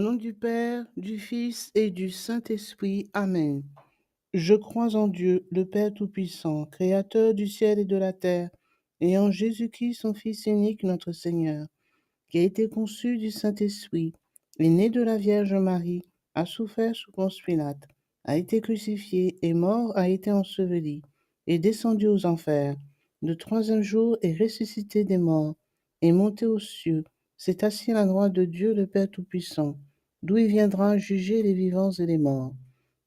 nom du Père, du Fils et du Saint-Esprit. Amen. Je crois en Dieu, le Père Tout-Puissant, Créateur du ciel et de la terre, et en Jésus-Christ, son Fils unique, notre Seigneur, qui a été conçu du Saint-Esprit, est né de la Vierge Marie, a souffert sous Ponce Pilate, a été crucifié, est mort, a été enseveli, est descendu aux enfers. Le troisième jour est ressuscité des morts, est monté aux cieux, s'est assis à la droite de Dieu le Père Tout-Puissant, d'où il viendra juger les vivants et les morts.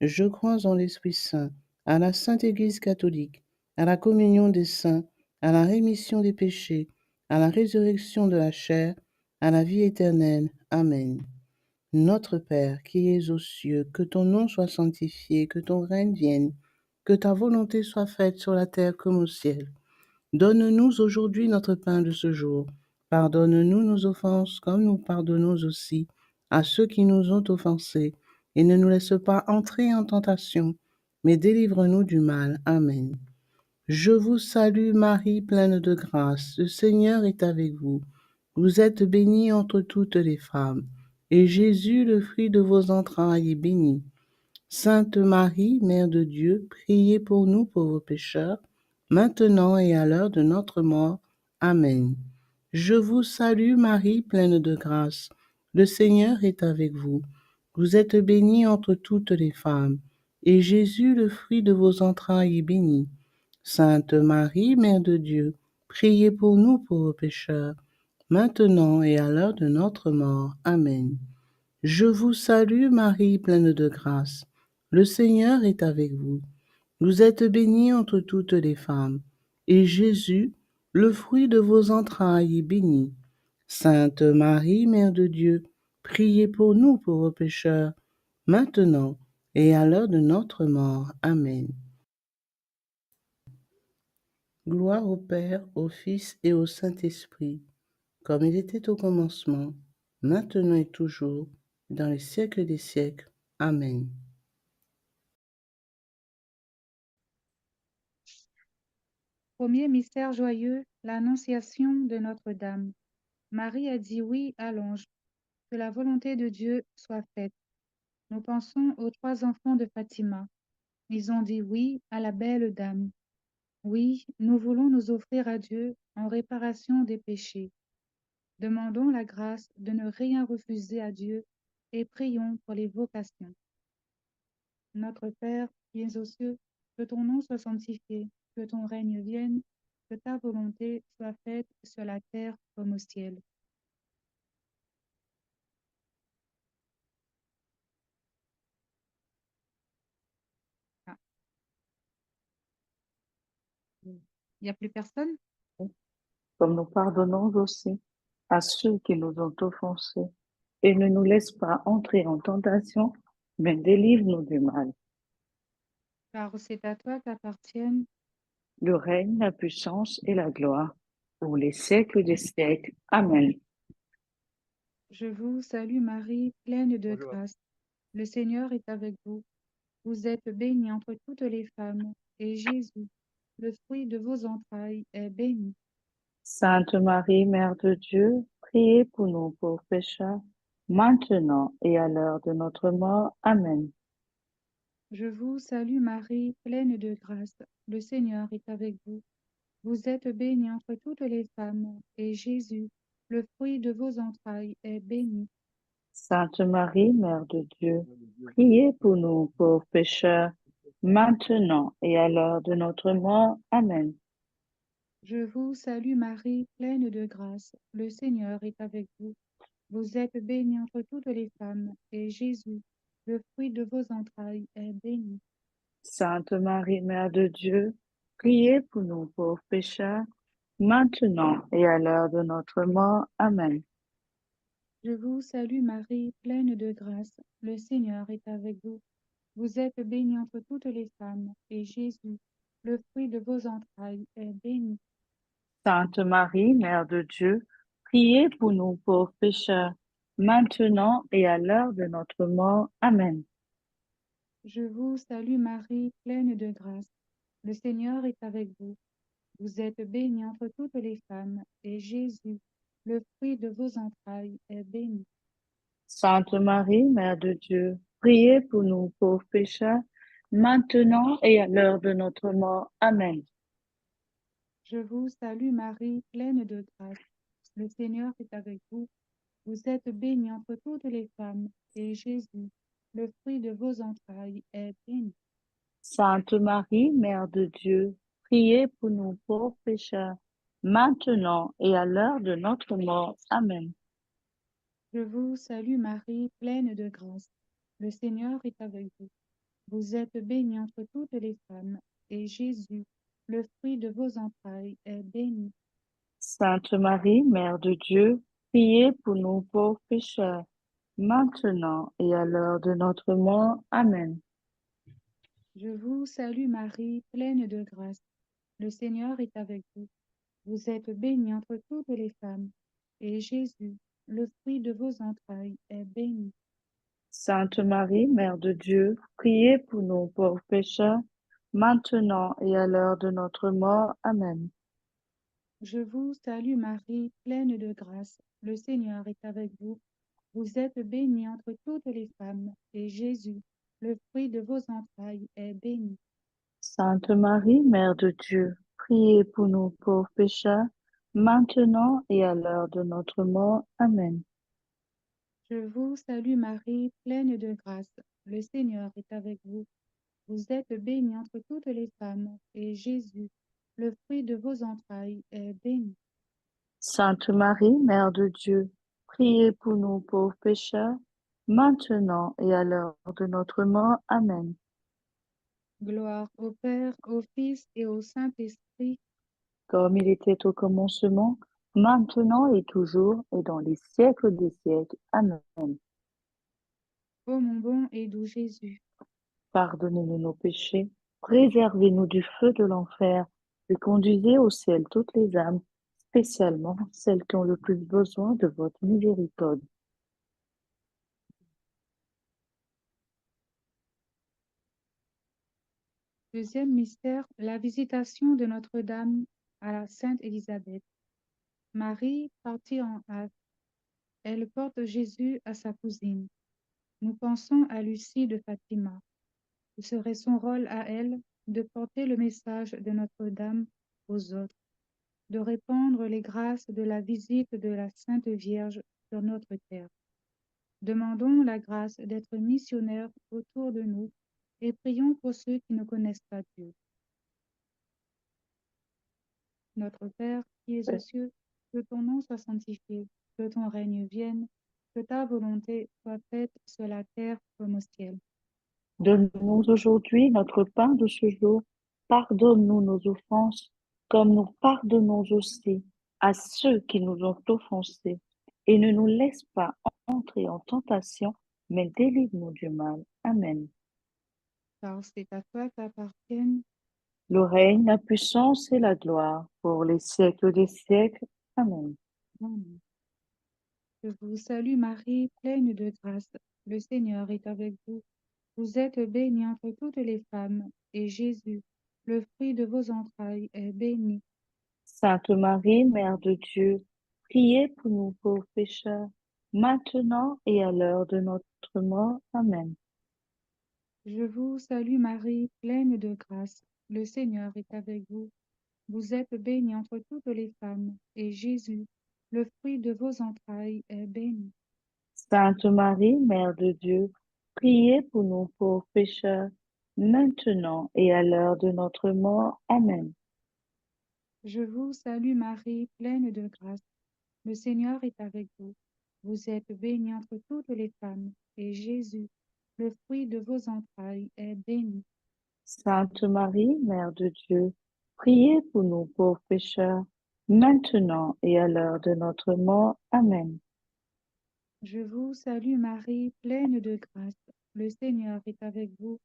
Je crois en l'Esprit Saint, à la Sainte Église catholique, à la communion des saints, à la rémission des péchés, à la résurrection de la chair, à la vie éternelle. Amen. Notre Père, qui es aux cieux, que ton nom soit sanctifié, que ton règne vienne, que ta volonté soit faite sur la terre comme au ciel. Donne-nous aujourd'hui notre pain de ce jour. Pardonne-nous nos offenses comme nous pardonnons aussi à ceux qui nous ont offensés. Et ne nous laisse pas entrer en tentation, mais délivre-nous du mal. Amen. Je vous salue Marie, pleine de grâce. Le Seigneur est avec vous. Vous êtes bénie entre toutes les femmes, et Jésus, le fruit de vos entrailles, est béni. Sainte Marie, Mère de Dieu, priez pour nous pauvres pécheurs, maintenant et à l'heure de notre mort. Amen. Je vous salue Marie, pleine de grâce. Le Seigneur est avec vous. Vous êtes bénie entre toutes les femmes, et Jésus, le fruit de vos entrailles, est béni. Sainte Marie, Mère de Dieu, priez pour nous pauvres pécheurs, maintenant et à l'heure de notre mort. Amen. Je vous salue Marie, pleine de grâce. Le Seigneur est avec vous. Vous êtes bénie entre toutes les femmes, et Jésus, le fruit de vos entrailles, est béni. Sainte Marie, Mère de Dieu, priez pour nous pauvres pécheurs, maintenant et à l'heure de notre mort. Amen. Gloire au Père, au Fils et au Saint-Esprit, comme il était au commencement, maintenant et toujours, dans les siècles des siècles. Amen. Premier mystère joyeux, l'Annonciation de Notre-Dame. Marie a dit oui à l'ange, que la volonté de Dieu soit faite. Nous pensons aux 3 enfants de Fatima. Ils ont dit oui à la belle dame. Oui, nous voulons nous offrir à Dieu en réparation des péchés. Demandons la grâce de ne rien refuser à Dieu et prions pour les vocations. Notre Père, qui es aux cieux, que ton nom soit sanctifié, que ton règne vienne, que ta volonté soit faite sur la terre comme au ciel. Ah, il n'y a plus personne? Comme nous pardonnons aussi à ceux qui nous ont offensés, et ne nous laisse pas entrer en tentation, mais délivre-nous du mal. Car c'est à toi qu'appartiennent. Le règne, la puissance et la gloire, pour les siècles des siècles. Amen. Je vous salue Marie, pleine de grâce. Le Seigneur est avec vous. Vous êtes bénie entre toutes les femmes, et Jésus, le fruit de vos entrailles, est béni. Sainte Marie, Mère de Dieu, priez pour nous pauvres pécheurs, maintenant et à l'heure de notre mort. Amen. Je vous salue Marie, pleine de grâce. Le Seigneur est avec vous. Vous êtes bénie entre toutes les femmes, et Jésus, le fruit de vos entrailles, est béni. Sainte Marie, Mère de Dieu, priez pour nous pauvres pécheurs, maintenant et à l'heure de notre mort. Amen. Je vous salue Marie, pleine de grâce. Le Seigneur est avec vous. Vous êtes bénie entre toutes les femmes, et Jésus, le fruit de vos entrailles, est béni. Sainte Marie, Mère de Dieu, priez pour nous pauvres pécheurs, maintenant et à l'heure de notre mort. Amen. Je vous salue Marie, pleine de grâce. Le Seigneur est avec vous. Vous êtes bénie entre toutes les femmes, et Jésus, le fruit de vos entrailles, est béni. Sainte Marie, Mère de Dieu, priez pour nous pauvres pécheurs, maintenant et à l'heure de notre mort. Amen. Je vous salue Marie, pleine de grâce. Le Seigneur est avec vous. Vous êtes bénie entre toutes les femmes, et Jésus, le fruit de vos entrailles, est béni. Sainte Marie, Mère de Dieu, priez pour nous pauvres pécheurs, maintenant et à l'heure de notre mort. Amen. Je vous salue Marie, pleine de grâce. Le Seigneur est avec vous. Vous êtes bénie entre toutes les femmes, et Jésus, le fruit de vos entrailles, est béni. Sainte Marie, Mère de Dieu, priez pour nous pauvres pécheurs, maintenant et à l'heure de notre mort. Amen. Je vous salue Marie, pleine de grâce. Le Seigneur est avec vous. Vous êtes bénie entre toutes les femmes, et Jésus, le fruit de vos entrailles, est béni. Sainte Marie, Mère de Dieu, priez pour nous pauvres pécheurs, maintenant et à l'heure de notre mort. Amen. Je vous salue Marie, pleine de grâce. Le Seigneur est avec vous. Vous êtes bénie entre toutes les femmes, et Jésus, le fruit de vos entrailles, est béni. Sainte Marie, Mère de Dieu, priez pour nous pauvres pécheurs, maintenant et à l'heure de notre mort. Amen. Je vous salue Marie, pleine de grâce. Le Seigneur est avec vous. Vous êtes bénie entre toutes les femmes, et Jésus, le fruit de vos entrailles, est béni. Sainte Marie, Mère de Dieu, priez pour nous pauvres pécheurs, maintenant et à l'heure de notre mort. Amen. Je vous salue Marie, pleine de grâce. Le Seigneur est avec vous. Vous êtes bénie entre toutes les femmes, et Jésus, le fruit de vos entrailles, est béni. Sainte Marie, Mère de Dieu, priez pour nous pauvres pécheurs, maintenant et à l'heure de notre mort. Amen. Je vous salue Marie, pleine de grâce. Le Seigneur est avec vous. Vous êtes bénie entre toutes les femmes, et Jésus, le fruit de vos entrailles, est béni. Sainte Marie, Mère de Dieu, priez pour nous pauvres pécheurs, maintenant et à l'heure de notre mort. Amen. Gloire au Père, au Fils et au Saint-Esprit, Comme il était au commencement, maintenant et toujours, et dans les siècles des siècles. Amen. ô mon bon et doux Jésus. Pardonnez-nous nos péchés, préservez-nous du feu de l'enfer, et conduisez au ciel toutes les âmes, spécialement celles qui ont le plus besoin de votre miséricorde. Deuxième mystère, la visitation de Notre-Dame à la Sainte Élisabeth. Marie, partie en hâte, elle porte Jésus à sa cousine. Nous pensons à Lucie de Fatima. Ce serait son rôle à elle de porter le message de Notre-Dame aux autres, de répandre les grâces de la visite de la Sainte Vierge sur notre terre. Demandons la grâce d'être missionnaires autour de nous et prions pour ceux qui ne connaissent pas Dieu. Notre Père, qui es aux cieux, que ton nom soit sanctifié, que ton règne vienne, que ta volonté soit faite sur la terre comme au ciel. Donne-nous aujourd'hui notre pain de ce jour. Pardonne-nous nos offenses, comme nous pardonnons aussi à ceux qui nous ont offensés. Et ne nous laisse pas entrer en tentation, mais délivre-nous du mal. Amen. Car c'est à toi qu'appartiennent. Le règne, la puissance et la gloire pour les siècles des siècles. Amen. Amen. Je vous salue Marie, pleine de grâce. Le Seigneur est avec vous. Vous êtes bénie entre toutes les femmes, et Jésus, le fruit de vos entrailles, est béni. Sainte Marie, Mère de Dieu, priez pour nous pauvres pécheurs, maintenant et à l'heure de notre mort. Amen. Je vous salue Marie, pleine de grâce. Le Seigneur est avec vous. Vous êtes bénie entre toutes les femmes, et Jésus, le fruit de vos entrailles, est béni. Sainte Marie, Mère de Dieu, priez pour nous pauvres pécheurs, maintenant et à l'heure de notre mort. Amen. Je vous salue Marie, pleine de grâce. Le Seigneur est avec vous. Vous êtes bénie entre toutes les femmes, et Jésus, le fruit de vos entrailles, est béni. Sainte Marie, Mère de Dieu, priez pour nous pauvres pécheurs, maintenant et à l'heure de notre mort. Amen. Je vous salue Marie, pleine de grâce. Le Seigneur est avec vous.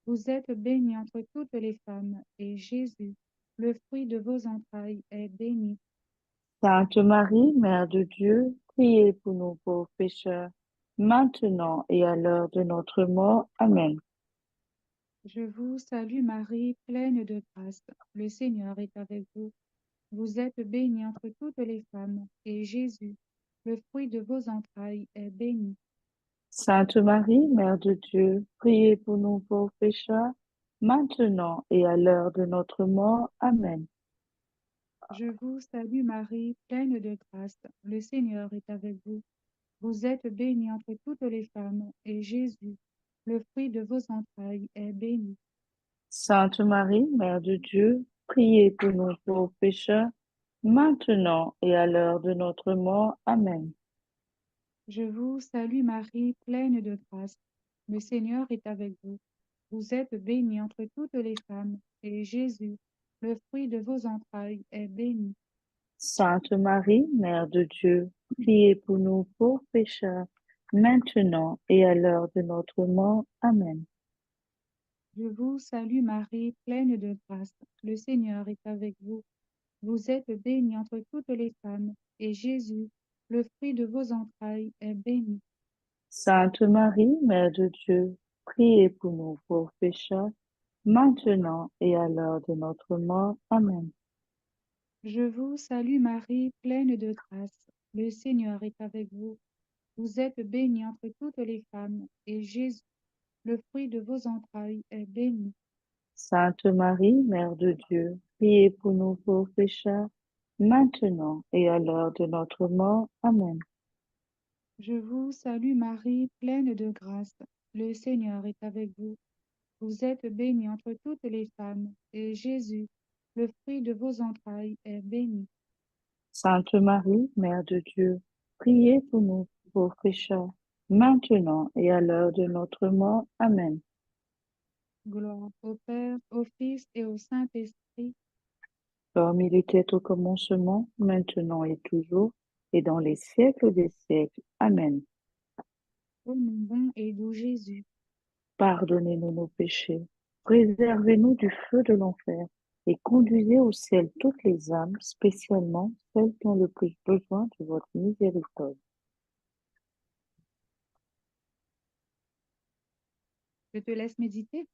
Vous êtes bénie entre toutes les femmes, et Jésus, le fruit de vos entrailles, est béni. Sainte Marie, Mère de Dieu, priez pour nous pauvres pécheurs, maintenant et à l'heure de notre mort. Amen. Je vous salue Marie, pleine de grâce. Le Seigneur est avec vous. Vous êtes bénie entre toutes les femmes, et Jésus, le fruit de vos entrailles, est béni. Sainte Marie, Mère de Dieu, priez pour nous pauvres pécheurs, maintenant et à l'heure de notre mort. Amen. Je vous salue Marie, pleine de grâce. Le Seigneur est avec vous. Vous êtes bénie entre toutes les femmes, et Jésus, le fruit de vos entrailles, est béni. Sainte Marie, Mère de Dieu, priez pour nous pauvres pécheurs, maintenant et à l'heure de notre mort. Amen. Je vous salue Marie, pleine de grâce. Le Seigneur est avec vous. Vous êtes bénie entre toutes les femmes, et Jésus, le fruit de vos entrailles, est béni. Sainte Marie, Mère de Dieu, priez pour nous pauvres pécheurs, maintenant et à l'heure de notre mort. Amen. Je vous salue Marie, pleine de grâce. Le Seigneur est avec vous. Vous êtes bénie entre toutes les femmes, et Jésus, le fruit de vos entrailles, est béni. Sainte Marie, Mère de Dieu, priez pour nous pauvres pécheurs, maintenant et à l'heure de notre mort. Amen. Je vous salue Marie, pleine de grâce. Le Seigneur est avec vous. Vous êtes bénie entre toutes les femmes, et Jésus, le fruit de vos entrailles, est béni. Sainte Marie, Mère de Dieu, priez pour nous pauvres pécheurs, maintenant et à l'heure de notre mort. Amen. Je vous salue Marie, pleine de grâce. Le Seigneur est avec vous. Vous êtes bénie entre toutes les femmes, et Jésus, le fruit de vos entrailles, est béni. Sainte Marie, Mère de Dieu, priez pour nous pauvres pécheurs, maintenant et à l'heure de notre mort. Amen. Gloire au Père, au Fils et au Saint-Esprit, Comme il était au commencement, maintenant et toujours, et dans les siècles des siècles. Amen. ô mon bon et doux Jésus. Pardonnez-nous nos péchés, préservez-nous du feu de l'enfer, et conduisez au ciel toutes les âmes, spécialement celles qui ont le plus besoin de votre miséricorde. Je te laisse méditer.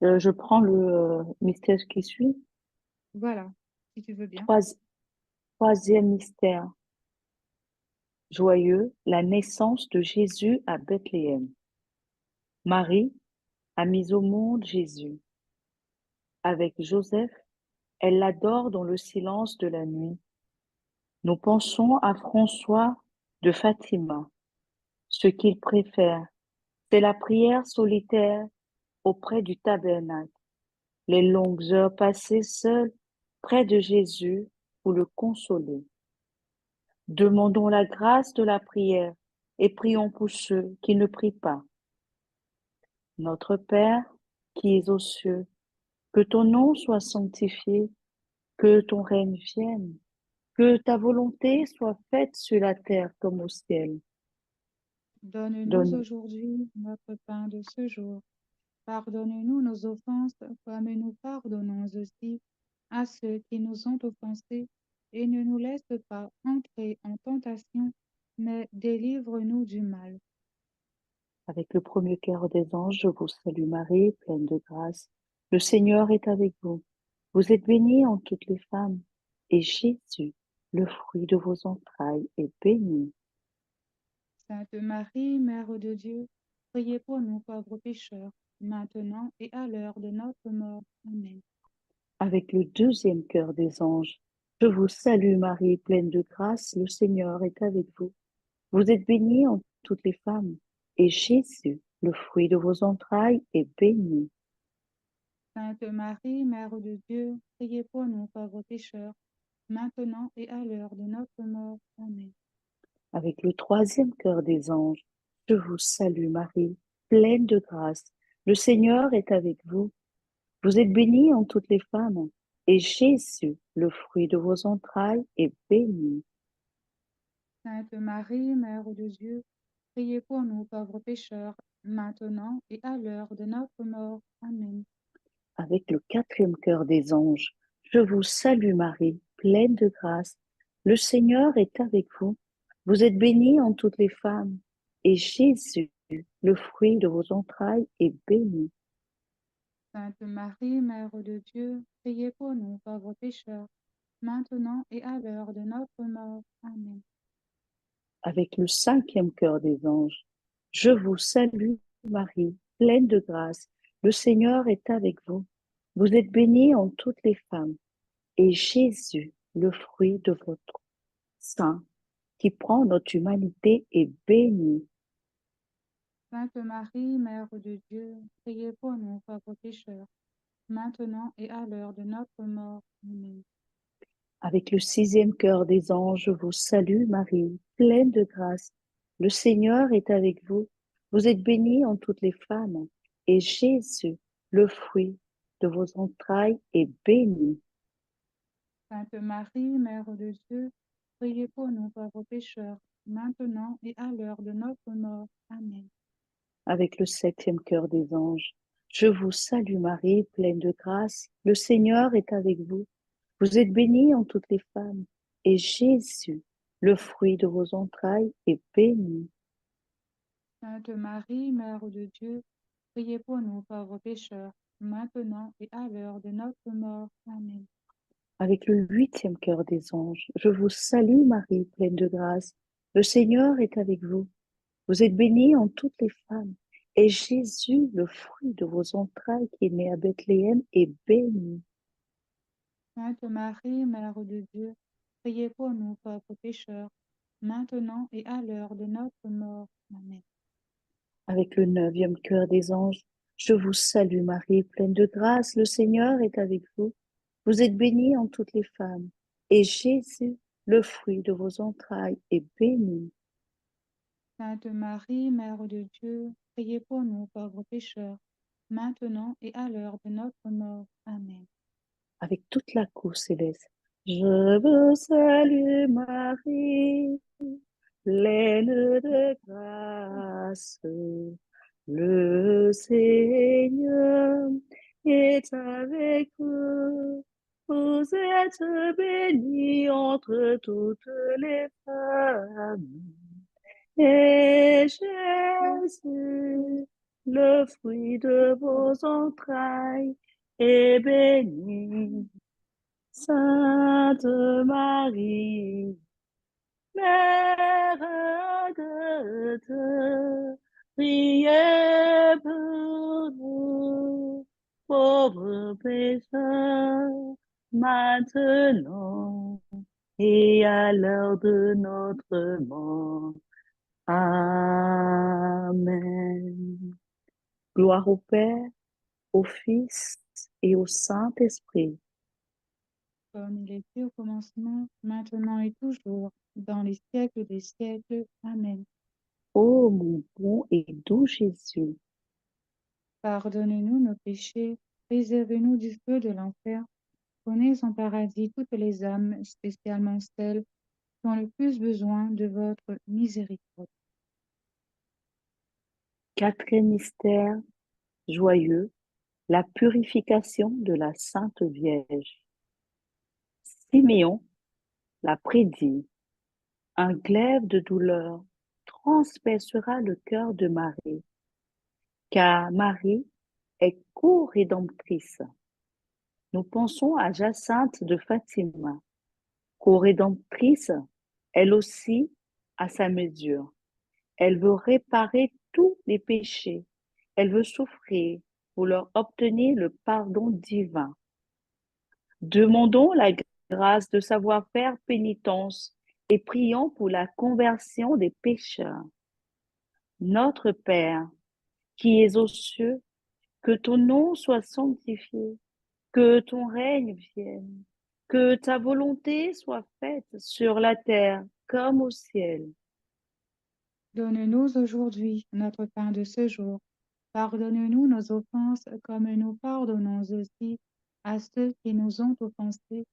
Je prends le mystère qui suit. Voilà, si tu veux bien. Troisième mystère joyeux, la naissance de Jésus à Bethléem. Marie a mis au monde Jésus. Avec Joseph, elle l'adore dans le silence de la nuit. Nous pensons à François de Fatima. Ce qu'il préfère, c'est la prière solitaire auprès du tabernacle, les longues heures passées seul près de Jésus pour le consoler. Demandons la grâce de la prière et prions pour ceux qui ne prient pas. Notre Père, qui es aux cieux, que ton nom soit sanctifié, que ton règne vienne, que ta volonté soit faite sur la terre comme au ciel. Donne-nous Donne, aujourd'hui notre pain de ce jour. Pardonne-nous nos offenses, comme nous pardonnons aussi à ceux qui nous ont offensés, et ne nous laisse pas entrer en tentation, mais délivre-nous du mal. avec le premier cœur des anges, je vous salue Marie, pleine de grâce. Le Seigneur est avec vous. Vous êtes bénie en toutes les femmes, et Jésus, le fruit de vos entrailles, est béni. Sainte Marie, Mère de Dieu, priez pour nous pauvres pécheurs, maintenant et à l'heure de notre mort. Amen. Avec le deuxième cœur des anges, je vous salue Marie, pleine de grâce, le Seigneur est avec vous. Vous êtes bénie en toutes les femmes, et Jésus, le fruit de vos entrailles, est béni. Sainte Marie, Mère de Dieu, priez pour nous pauvres pécheurs, maintenant et à l'heure de notre mort. Amen. Avec le troisième cœur des anges, je vous salue Marie, pleine de grâce, le Seigneur est avec vous. Vous êtes bénie en toutes les femmes, et Jésus, le fruit de vos entrailles, est béni. Sainte Marie, Mère de Dieu, priez pour nous pauvres pécheurs, maintenant et à l'heure de notre mort. Amen. Avec le quatrième cœur des anges, je vous salue Marie, pleine de grâce. Le Seigneur est avec vous. Vous êtes bénie en toutes les femmes, et Jésus, le fruit de vos entrailles, est béni. Sainte Marie, Mère de Dieu, priez pour nous pauvres pécheurs, maintenant et à l'heure de notre mort. Amen. avec le cinquième chœur des anges. Je vous salue, Marie, pleine de grâce. Le Seigneur est avec vous. Vous êtes bénie en toutes les femmes, et Jésus, le fruit de votre sein, qui prend notre humanité, est béni. Sainte Marie, Mère de Dieu, priez pour nous pauvres pécheurs, maintenant et à l'heure de notre mort. Amen. Avec le sixième chœur des anges, je vous salue, Marie, pleine de grâce. Le Seigneur est avec vous. Vous êtes bénie en toutes les femmes, et Jésus, le fruit de vos entrailles, est béni. Sainte Marie, Mère de Dieu, priez pour nous pauvres pécheurs, maintenant et à l'heure de notre mort. Amen. Avec le septième chœur des anges, je vous salue, Marie, pleine de grâce. Le Seigneur est avec vous. Vous êtes bénie en toutes les femmes, et Jésus, le fruit de vos entrailles, est béni. Sainte Marie, Mère de Dieu, priez pour nous pauvres pécheurs, maintenant et à l'heure de notre mort. Amen. Avec le huitième chœur des anges, je vous salue, Marie, pleine de grâce. Le Seigneur est avec vous. Vous êtes bénie en toutes les femmes, et Jésus, le fruit de vos entrailles, qui est né à Bethléem, est béni. Sainte Marie, Mère de Dieu, priez pour nous pauvres pécheurs, maintenant et à l'heure de notre mort. Amen. Avec le neuvième chœur des anges, je vous salue, Marie, pleine de grâce. Le Seigneur est avec vous. Vous êtes bénie en toutes les femmes, et Jésus, le fruit de vos entrailles, est béni. Sainte Marie, Mère de Dieu, priez pour nous pauvres pécheurs, maintenant et à l'heure de notre mort. Amen. Avec toute la cour céleste, je vous salue, Marie, pleine de grâce. Le Seigneur est avec vous. Vous êtes bénie entre toutes les femmes. Et Jésus, le fruit de vos entrailles, est béni. Sainte Marie, Mère de Dieu, priez pour nous, pauvres pécheurs, maintenant et à l'heure de notre mort. Amen. Gloire au Père, au Fils et au Saint-Esprit. Comme il était au commencement, maintenant et toujours, dans les siècles des siècles. Amen. Ô mon bon et doux Jésus, Pardonne-nous nos péchés, préservez-nous du feu de l'enfer, prenez en paradis toutes les âmes, spécialement celles qui ont le plus besoin de votre miséricorde. quatrième mystère joyeux, la purification de la Sainte Vierge. Siméon l'a prédit, un glaive de douleur transpercera le cœur de Marie, car Marie est co-rédemptrice. Nous pensons à Jacinthe de Fatima, co-rédemptrice, elle aussi à sa mesure. Elle veut réparer tous les péchés. Elle veut souffrir pour leur obtenir le pardon divin. Demandons la grâce de savoir faire pénitence et prions pour la conversion des pécheurs. Notre Père, qui es aux cieux, que ton nom soit sanctifié, que ton règne vienne, que ta volonté soit faite sur la terre comme au ciel. Donne-nous aujourd'hui notre pain de ce jour. Pardonne-nous nos offenses comme nous pardonnons aussi à ceux qui nous ont offensés.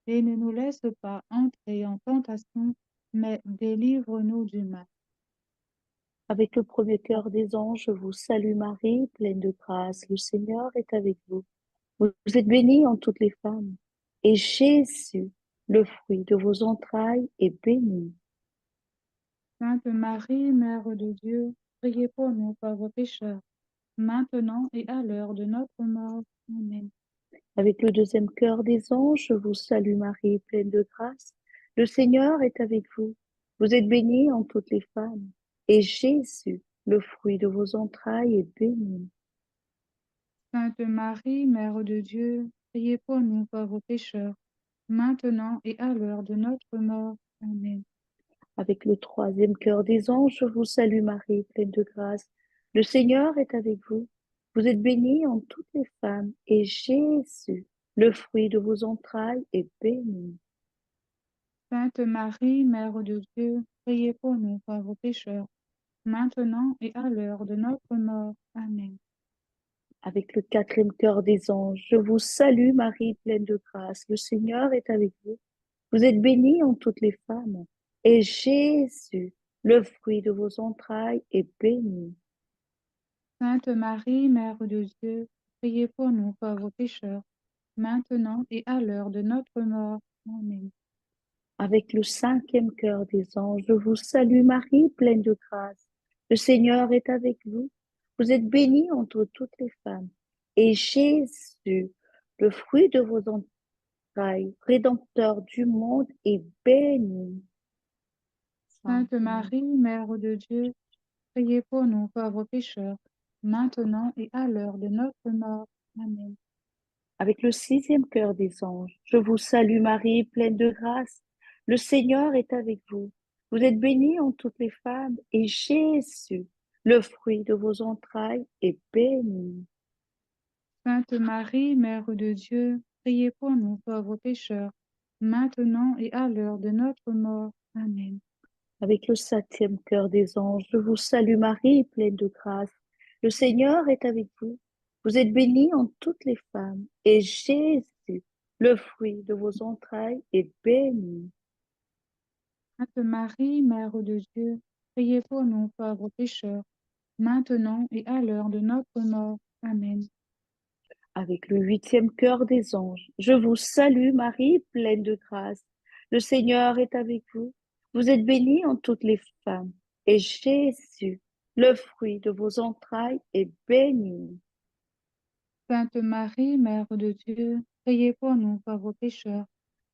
Et ne nous laisse pas entrer en tentation, mais délivre-nous du mal. Avec le premier cœur des anges, je vous salue Marie, pleine de grâce. Le Seigneur est avec vous. Vous êtes bénie en toutes les femmes. Et Jésus, le fruit de vos entrailles, est béni. Sainte Marie, Mère de Dieu, priez pour nous pauvres pécheurs, maintenant et à l'heure de notre mort. Amen. Avec le deuxième cœur des anges, je vous salue Marie, pleine de grâce. Le Seigneur est avec vous. Vous êtes bénie entre toutes les femmes, et Jésus, le fruit de vos entrailles, est béni. Sainte Marie, Mère de Dieu, priez pour nous pauvres pécheurs, maintenant et à l'heure de notre mort. Amen. Avec le troisième cœur des anges, je vous salue Marie, pleine de grâce. Le Seigneur est avec vous. Vous êtes bénie entre toutes les femmes, et Jésus, le fruit de vos entrailles, est béni. Sainte Marie, Mère de Dieu, priez pour nous pauvres pécheurs, maintenant et à l'heure de notre mort. Amen. Avec le quatrième cœur des anges, je vous salue Marie, pleine de grâce. Le Seigneur est avec vous. Vous êtes bénie entre toutes les femmes, et Jésus, le fruit de vos entrailles, est béni. Sainte Marie, Mère de Dieu, priez pour nous pauvres pécheurs, maintenant et à l'heure de notre mort. Amen. Avec le cinquième cœur des anges, je vous salue Marie, pleine de grâce. Le Seigneur est avec vous. Vous êtes bénie entre toutes les femmes, et Jésus, le fruit de vos entrailles, Rédempteur du monde, est béni. Sainte Marie, Mère de Dieu, priez pour nous pauvres pécheurs, maintenant et à l'heure de notre mort. Amen. Avec le sixième cœur des anges, je vous salue Marie, pleine de grâce. Le Seigneur est avec vous. Vous êtes bénie entre toutes les femmes, et Jésus, le fruit de vos entrailles, est béni. Sainte Marie, Mère de Dieu, priez pour nous pauvres pécheurs, maintenant et à l'heure de notre mort. Amen. Avec le septième cœur des anges, je vous salue Marie, pleine de grâce. Le Seigneur est avec vous. Vous êtes bénie entre toutes les femmes, et Jésus, le fruit de vos entrailles, est béni. Sainte Marie, Mère de Dieu, priez pour nous pauvres pécheurs, maintenant et à l'heure de notre mort. Amen. Avec le huitième cœur des anges, je vous salue Marie, pleine de grâce. Le Seigneur est avec vous. Vous êtes bénie entre toutes les femmes, et Jésus, le fruit de vos entrailles, est béni. Sainte Marie, Mère de Dieu, priez pour nous pauvres pécheurs,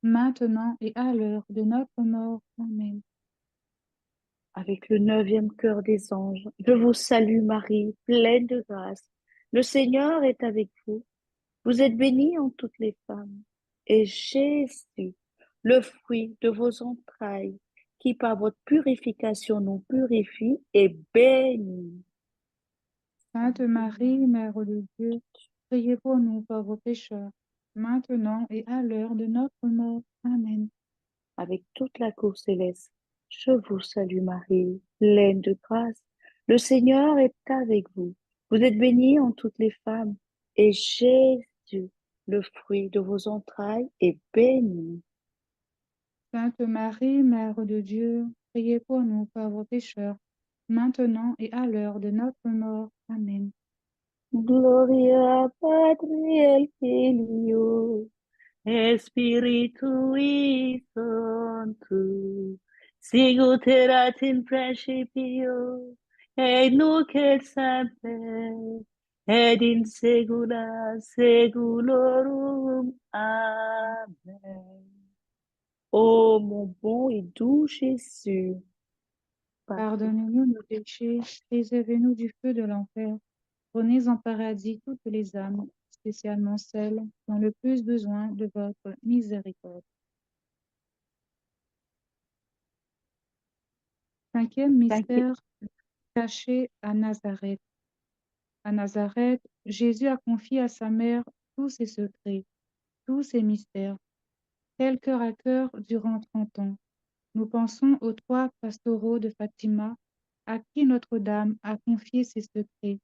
maintenant et à l'heure de notre mort. Amen. Avec le neuvième cœur des anges, je vous salue Marie, pleine de grâce. Le Seigneur est avec vous. Vous êtes bénie entre toutes les femmes, et Jésus, le fruit de vos entrailles, qui par votre purification nous purifie, est béni. Sainte Marie, Mère de Dieu, priez pour nous pauvres pécheurs, maintenant et à l'heure de notre mort. Amen. Avec toute la cour céleste, je vous salue Marie, pleine de grâce. Le Seigneur est avec vous. Vous êtes bénie entre toutes les femmes, et Jésus, le fruit de vos entrailles, est béni. Sainte Marie, Mère de Dieu, priez pour nous pauvres pécheurs, maintenant et à l'heure de notre mort. Amen. Gloria Patri et Filio, et Spiritui Sancto, sicut erat in principio, et nunc et semper, et in saecula saeculorum. Amen. Ô mon bon et doux Jésus, pardonne. Pardonnez-nous nos péchés, préservez-nous du feu de l'enfer, prenez en paradis toutes les âmes, spécialement celles qui ont le plus besoin de votre miséricorde. Cinquième Cinquième, mystère, caché à Nazareth. À Nazareth, Jésus a confié à sa mère tous ses secrets, tous ses mystères. Tel cœur à cœur durant 30 ans, nous pensons aux 3 pastoraux de Fatima à qui Notre-Dame a confié ses secrets,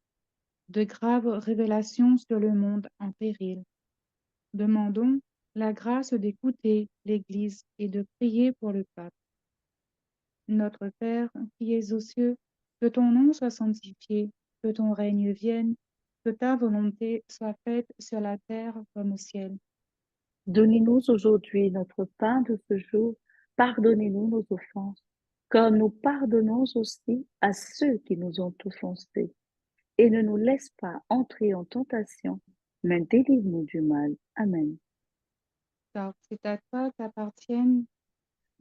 de graves révélations sur le monde en péril. Demandons la grâce d'écouter l'Église et de prier pour le pape. Notre Père, qui es aux cieux, que ton nom soit sanctifié, que ton règne vienne, que ta volonté soit faite sur la terre comme au ciel. donnez-nous aujourd'hui notre pain de ce jour. Pardonnez-nous nos offenses, comme nous pardonnons aussi à ceux qui nous ont offensés. Et ne nous laisse pas entrer en tentation, mais délivre-nous du mal. Amen. Car c'est à toi qu'appartiennent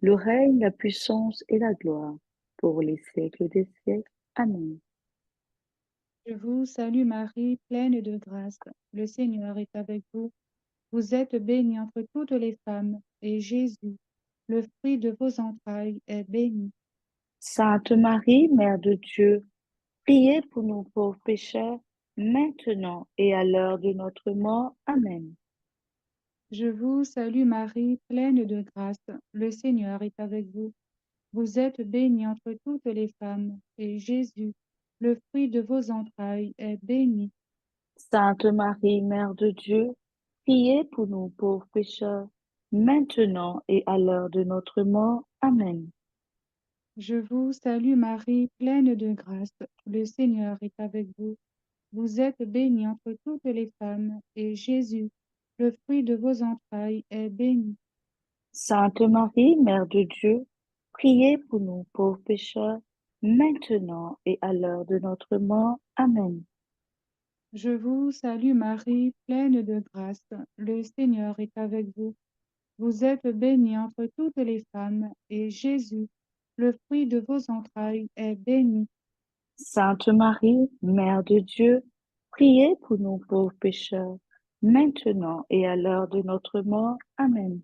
le règne, la puissance et la gloire, pour les siècles des siècles. Amen. Je vous salue Marie, pleine de grâce. Le Seigneur est avec vous. Vous êtes bénie entre toutes les femmes, et Jésus, le fruit de vos entrailles, est béni. Sainte Marie, Mère de Dieu, priez pour nous pauvres pécheurs, maintenant et à l'heure de notre mort. Amen. Je vous salue Marie, pleine de grâce. Le Seigneur est avec vous. Vous êtes bénie entre toutes les femmes, et Jésus, le fruit de vos entrailles, est béni. Sainte Marie, Mère de Dieu, priez pour nous pauvres pécheurs, maintenant et à l'heure de notre mort. Amen. Je vous salue Marie, pleine de grâce. Le Seigneur est avec vous. Vous êtes bénie entre toutes les femmes, et Jésus, le fruit de vos entrailles, est béni. Sainte Marie, Mère de Dieu, priez pour nous pauvres pécheurs, maintenant et à l'heure de notre mort. Amen. Je vous salue Marie, pleine de grâce. Le Seigneur est avec vous. Vous êtes bénie entre toutes les femmes, et Jésus, le fruit de vos entrailles, est béni. Sainte Marie, Mère de Dieu, priez pour nous pauvres pécheurs, maintenant et à l'heure de notre mort. Amen.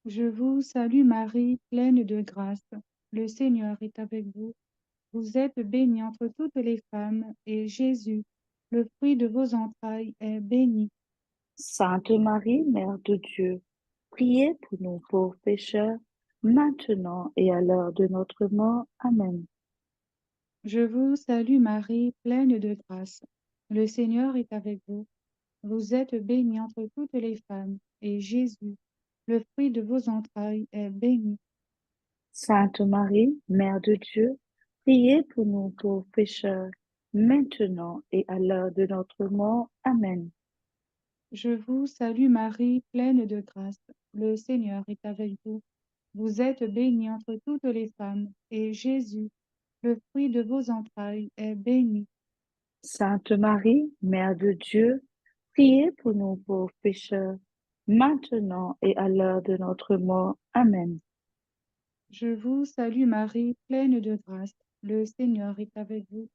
Je vous salue Marie, pleine de grâce. Le Seigneur est avec vous. Vous êtes bénie entre toutes les femmes, et Jésus, le fruit de vos entrailles, est béni. Sainte Marie, Mère de Dieu, priez pour nous pauvres pécheurs, maintenant et à l'heure de notre mort. Amen. Je vous salue Marie, pleine de grâce. Le Seigneur est avec vous. Vous êtes bénie entre toutes les femmes, et Jésus, le fruit de vos entrailles, est béni. Sainte Marie, Mère de Dieu, priez pour nous pauvres pécheurs, maintenant et à l'heure de notre mort. Amen. Je vous salue Marie, pleine de grâce. Le Seigneur est avec vous. Vous êtes bénie entre toutes les femmes, et Jésus, le fruit de vos entrailles, est béni. Sainte Marie, Mère de Dieu, priez pour nous pauvres pécheurs, maintenant et à l'heure de notre mort. Amen. Je vous salue Marie, pleine de grâce. Le Seigneur est avec vous.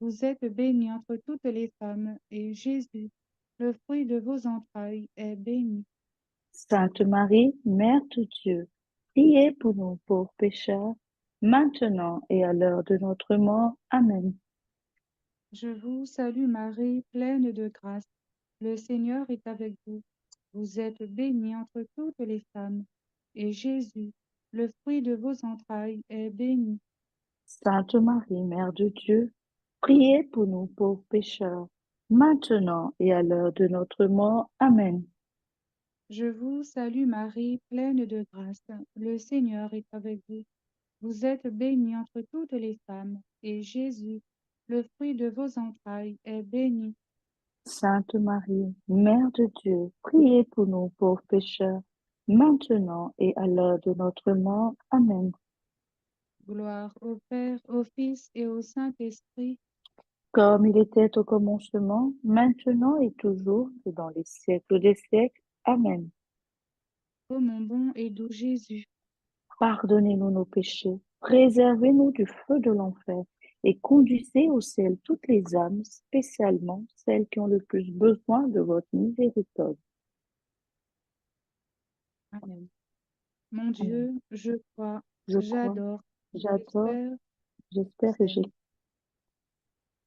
Vous êtes bénie entre toutes les femmes, et Jésus, le fruit de vos entrailles, est béni. Sainte Marie, Mère de Dieu, priez pour nous pauvres pécheurs, maintenant et à l'heure de notre mort. Amen. Je vous salue Marie, pleine de grâce. Le Seigneur est avec vous. Vous êtes bénie entre toutes les femmes, et Jésus, le fruit de vos entrailles, est béni. Sainte Marie, Mère de Dieu, priez pour nous pauvres pécheurs, maintenant et à l'heure de notre mort. Amen. Je vous salue Marie, pleine de grâce. Le Seigneur est avec vous. Vous êtes bénie entre toutes les femmes, et Jésus, le fruit de vos entrailles, est béni. Sainte Marie, Mère de Dieu, priez pour nous pauvres pécheurs, maintenant et à l'heure de notre mort. Amen. Gloire au Père, au Fils et au Saint-Esprit, Comme il était au commencement, maintenant et toujours, et dans les siècles des siècles. Amen. ô mon bon et doux Jésus. Pardonnez-nous nos péchés, préservez-nous du feu de l'enfer, et conduisez au ciel toutes les âmes, spécialement celles qui ont le plus besoin de votre miséricorde. Amen. Mon Amen. Dieu, je crois, Je crois, j'adore, j'adore, j'espère, j'espère et j'aime.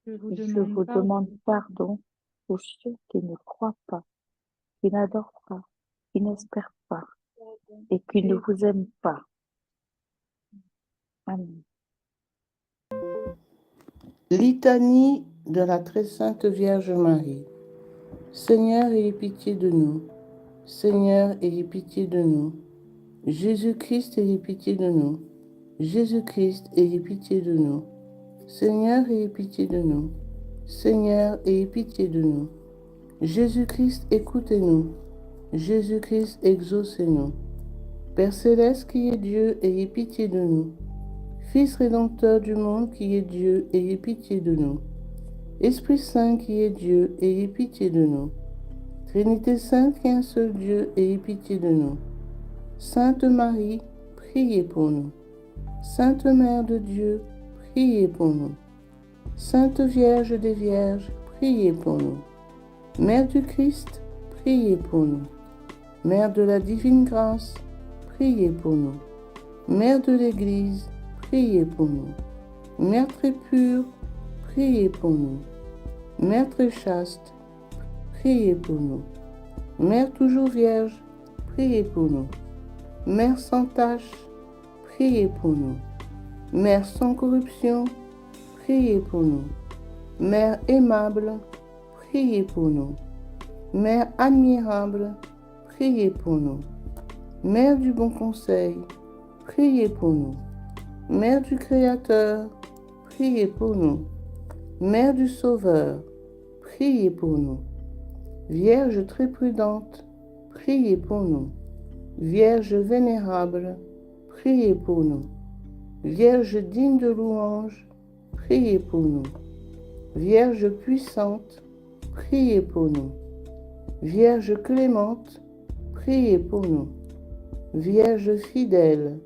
Je vous je demande vous pardon demande pardon pour ceux qui ne croient pas, qui n'adorent pas, qui n'espèrent pas et qui ne et vous aiment pas. Amen. Litanie de la très sainte Vierge Marie. Seigneur, ayez pitié de nous. Seigneur, ayez pitié de nous. Jésus-Christ, ayez pitié de nous. Jésus-Christ, ayez pitié de nous. Seigneur, ayez pitié de nous. Seigneur, ayez pitié de nous. Jésus-Christ, écoutez-nous. Jésus-Christ, exaucez-nous. Père céleste qui est Dieu, ayez pitié de nous. Fils rédempteur du monde qui est Dieu, ayez pitié de nous. Esprit Saint qui est Dieu, ayez pitié de nous. Trinité Sainte qui est un seul Dieu, ayez pitié de nous. Sainte Marie, priez pour nous. Sainte Mère de Dieu, priez pour nous. Sainte Vierge des Vierges, priez pour nous. Mère du Christ, priez pour nous. Mère de la divine grâce, priez pour nous. Mère de l'Église, priez pour nous. Mère très pure, priez pour nous. Mère très chaste, priez pour nous. Mère toujours vierge, priez pour nous. Mère sans tache, priez pour nous. Mère sans corruption, priez pour nous. Mère aimable, priez pour nous. Mère admirable, priez pour nous. Mère du bon conseil, priez pour nous. Mère du Créateur, priez pour nous. Mère du Sauveur, priez pour nous. Vierge très prudente, priez pour nous. Vierge vénérable, priez pour nous. Vierge digne de louange, priez pour nous. Vierge puissante, priez pour nous. Vierge clémente, priez pour nous. Vierge fidèle,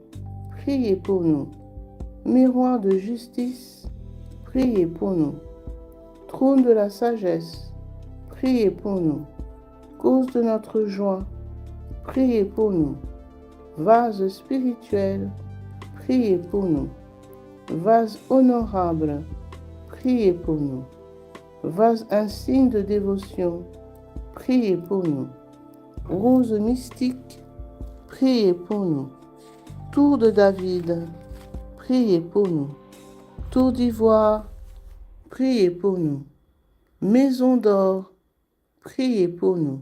priez pour nous. Miroir de justice, priez pour nous. Trône de la sagesse, priez pour nous. Cause de notre joie, priez pour nous. Vase spirituel, priez pour nous. Vase honorable, priez pour nous. Vase insigne de dévotion, priez pour nous. Rose mystique, priez pour nous. Tour de David, priez pour nous. Tour d'ivoire, priez pour nous. Maison d'or, priez pour nous.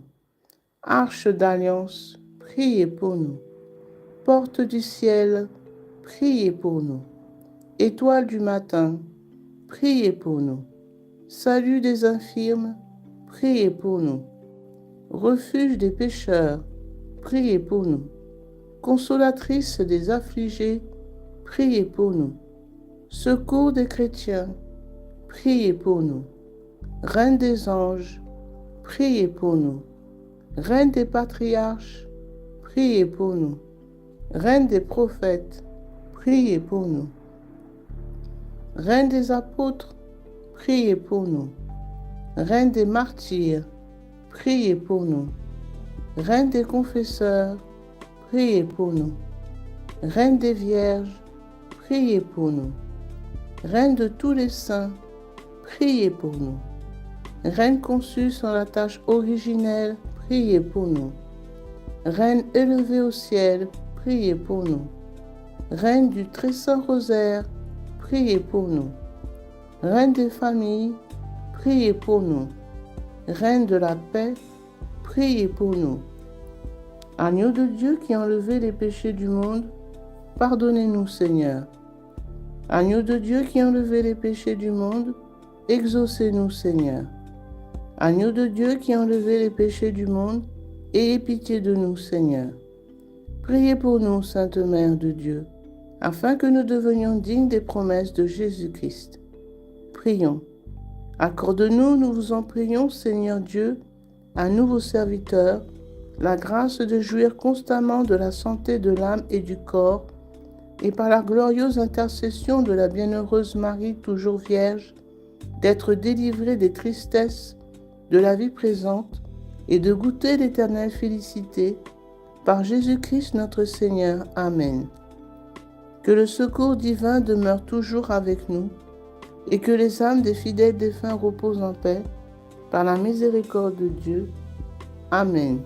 Arche d'alliance, priez pour nous. Porte du ciel, priez pour nous. Étoile du matin, priez pour nous. Salut des infirmes, priez pour nous. Refuge des pécheurs, priez pour nous. Consolatrice des affligés, priez pour nous. Secours des chrétiens, priez pour nous. Reine des anges, priez pour nous. Reine des patriarches, priez pour nous. Reine des prophètes, priez pour nous. Reine des apôtres, priez pour nous. Reine des martyrs, priez pour nous. Reine des confesseurs, priez pour nous. Reine des vierges, priez pour nous. Reine de tous les saints, priez pour nous. Reine conçue sans la tache originelle, priez pour nous. Reine élevée au ciel, priez pour nous. Reine du très saint rosaire, priez pour nous. Reine des familles, priez pour nous. Reine de la paix, priez pour nous. Agneau de Dieu qui a enlevé les péchés du monde, pardonnez-nous Seigneur. Agneau de Dieu qui a enlevé les péchés du monde, exaucez-nous Seigneur. Agneau de Dieu qui a enlevé les péchés du monde, ayez pitié de nous Seigneur. Priez pour nous, Sainte Mère de Dieu, afin que nous devenions dignes des promesses de Jésus-Christ. Prions. Accorde-nous, nous vous en prions, Seigneur Dieu, à nous vos serviteurs, la grâce de jouir constamment de la santé de l'âme et du corps, et par la glorieuse intercession de la bienheureuse Marie, toujours vierge, d'être délivrés des tristesses de la vie présente et de goûter l'éternelle félicité, par Jésus-Christ notre Seigneur. Amen. Que le secours divin demeure toujours avec nous, et que les âmes des fidèles défunts reposent en paix, par la miséricorde de Dieu. Amen.